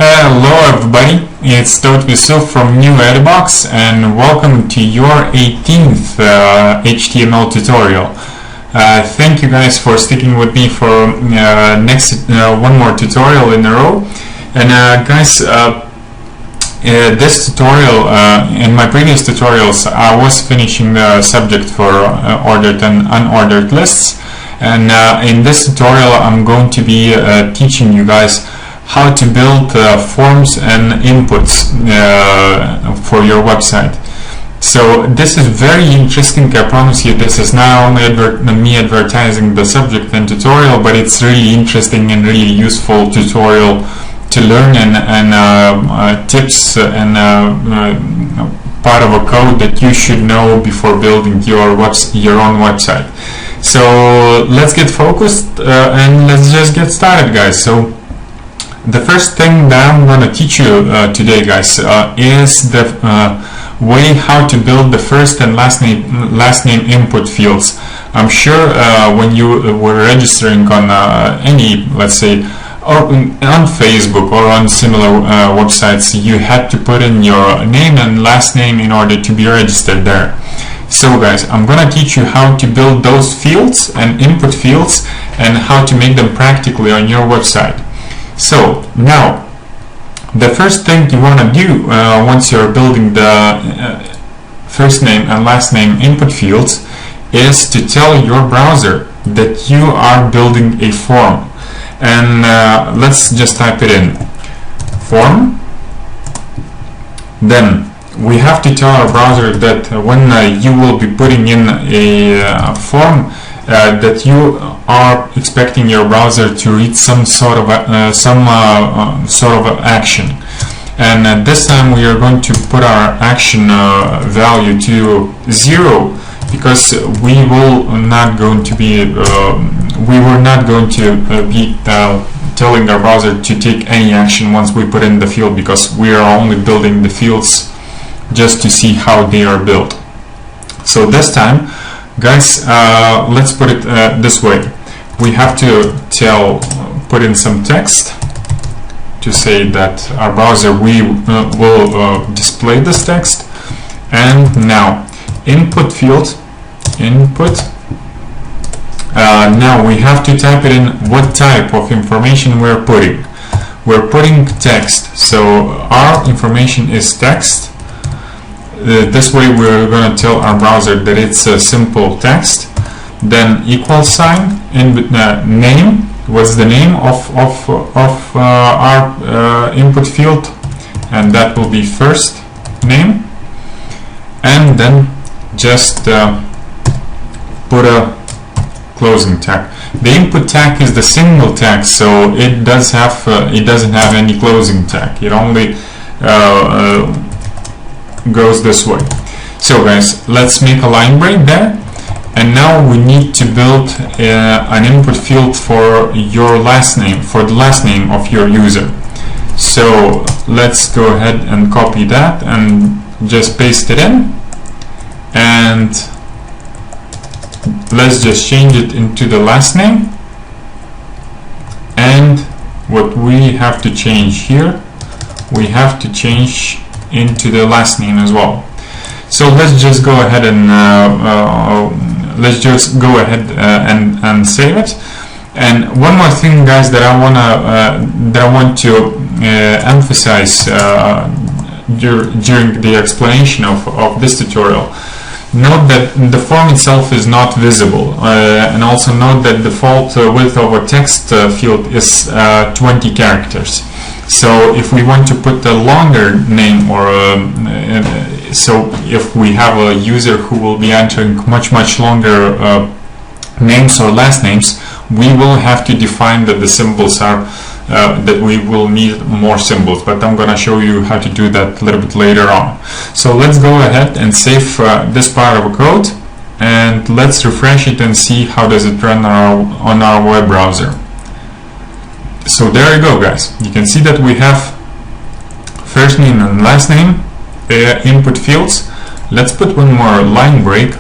Hello everybody, it's Yusuf from New Edibox and welcome to your 18th HTML tutorial. Thank you guys for sticking with me for one more tutorial in a row. And guys, this tutorial, in my previous tutorials, I was finishing the subject for ordered and unordered lists. And in this tutorial, I'm going to be teaching you guys how to build forms and inputs for your website. So this is very interesting. I promise you, this is not only me advertising the subject and tutorial, but it's really interesting and really useful tutorial to learn and tips and part of a code that you should know before building your own website. So let's get focused and let's just get started, guys. So the first thing that I'm going to teach you today, guys, is the way how to build the first and last name input fields. I'm sure when you were registering on any, let's say, on Facebook or on similar websites, you had to put in your name and last name in order to be registered there. So guys, I'm going to teach you how to build those fields and input fields and how to make them practically on your website. So now, the first thing you want to do once you're building the first name and last name input fields is to tell your browser that you are building a form. And let's just type it in, form. Then we have to tell our browser that when you will be putting in a form, that you are expecting your browser to read some sort of action. And this time we are going to put our action value to 0, because we were not going to be telling our browser to take any action once we put in the field, because we are only building the fields just to see how they are built. So this time, guys, let's put it this way. We have to put in some text to say that our browser will display this text. And now input field, input. Now we have to type it in what type of information we're putting. We're putting text, so our information is text. This way we're going to tell our browser that it's a simple text. Then equal sign, in name. What's the name of our input field? And that will be first name. And then just put a closing tag. The input tag is the single tag, so it doesn't have any closing tag. It only goes this way. So guys, let's make a line break there. And now we need to build an input field for your last name, for the last name of your user. So let's go ahead and copy that and just paste it in. And let's just change it into the last name. And what we have to change here, we have to change into the last name as well. So let's just go ahead and and save it. And one more thing, guys, that I want to emphasize during the explanation of this tutorial. Note that the form itself is not visible, and also note that the default width of a text field is 20 characters. So if we want to put a longer name, or so if we have a user who will be entering much longer names or last names, we will have to define that the symbols are that we will need more symbols, but I'm gonna show you how to do that a little bit later on. So let's go ahead and save this part of a code, and let's refresh it and see how does it run on our web browser. So there you go, guys. You can see that we have first name and last name input fields. Let's put one more line break.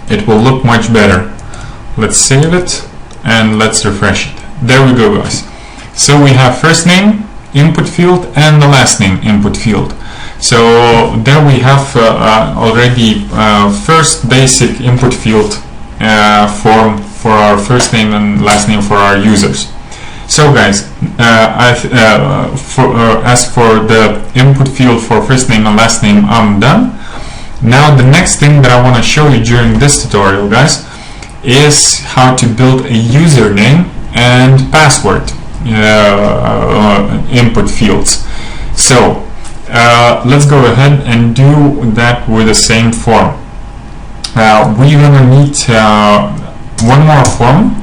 It will look much better. Let's save it and let's refresh it. There we go, guys. So we have first name input field and the last name input field. So there we have already first basic input field form for our first name and last name for our users. So guys, as for the input field for first name and last name, I'm done. Now the next thing that I want to show you during this tutorial, guys, is how to build a username and password input fields. So let's go ahead and do that with the same form. We're gonna need one more form.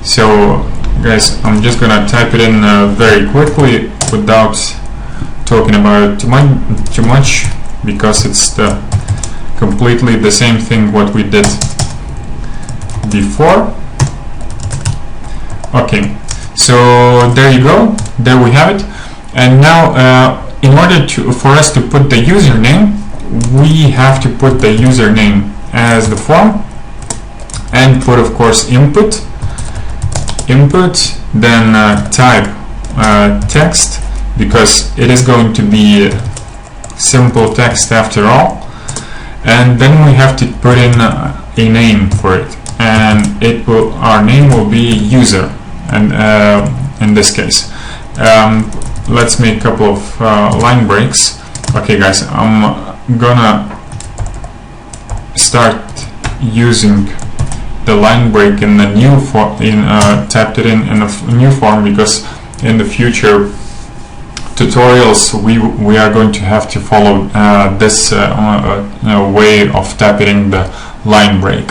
So guys, I'm just gonna type it in very quickly without talking about it too much, because it's completely the same thing what we did before. Okay, so there you go, there we have it. And now in order for us to put the username, we have to put the username as the form and put, of course, input, then type text, because it is going to be simple text after all. And then we have to put in a name for it, and our name will be user, and in this case let's make a couple of line breaks. Okay guys, I'm gonna start using the line break in the new form, tapped it in a new form, because in the future tutorials we are going to have to follow this way of tapping the line break.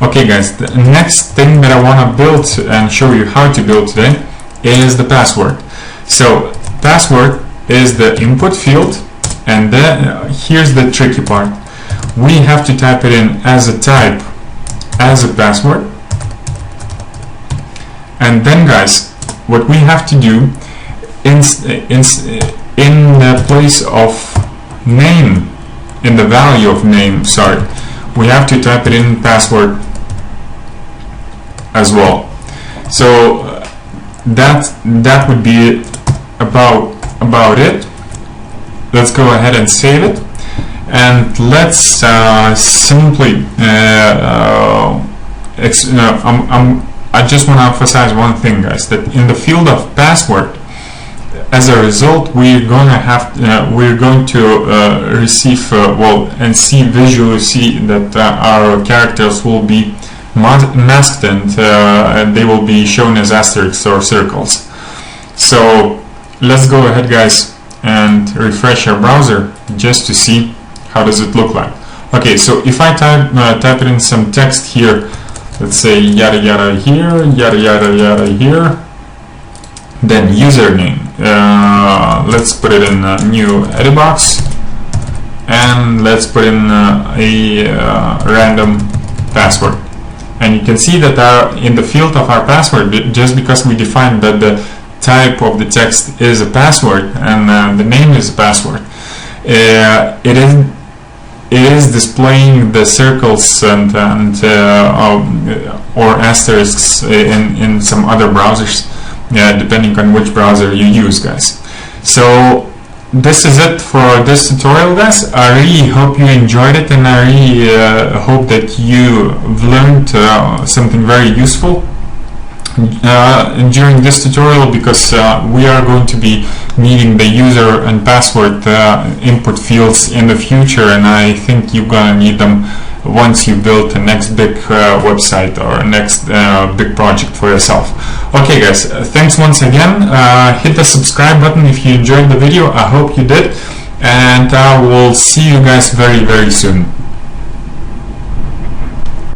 Okay guys, the next thing that I want to build and show you how to build today is the password. So password is the input field, and then here's the tricky part. We have to type it in as a type, as a password. And then guys, what we have to do in the place of name, in the value of name, sorry, we have to type it in password as well. So that would be about it. Let's go ahead and save it, and let's simply I just want to emphasize one thing, guys, that in the field of password, as a result, we're going to receive and visually see that our characters will be masked, and they will be shown as asterisks or circles. So let's go ahead, guys, and refresh our browser just to see how does it look like. Okay, so if I type it in some text here, let's say yada yada here, yada yada yada here, then username, let's put it in a new edit box, and let's put in a random password. And you can see that in the field of our password, just because we defined that the type of the text is a password and the name is a password, it is displaying the circles and or asterisks in some other browsers, depending on which browser you use, guys. So this is it for this tutorial, guys. I really hope you enjoyed it, and I really hope that you've learned something very useful during this tutorial, because we are going to be needing the user and password input fields in the future, and I think you're gonna need them once you build the next big website or next big project for yourself. Okay guys, thanks once again. Hit the subscribe button if you enjoyed the video. I hope you did, and I will see you guys very soon.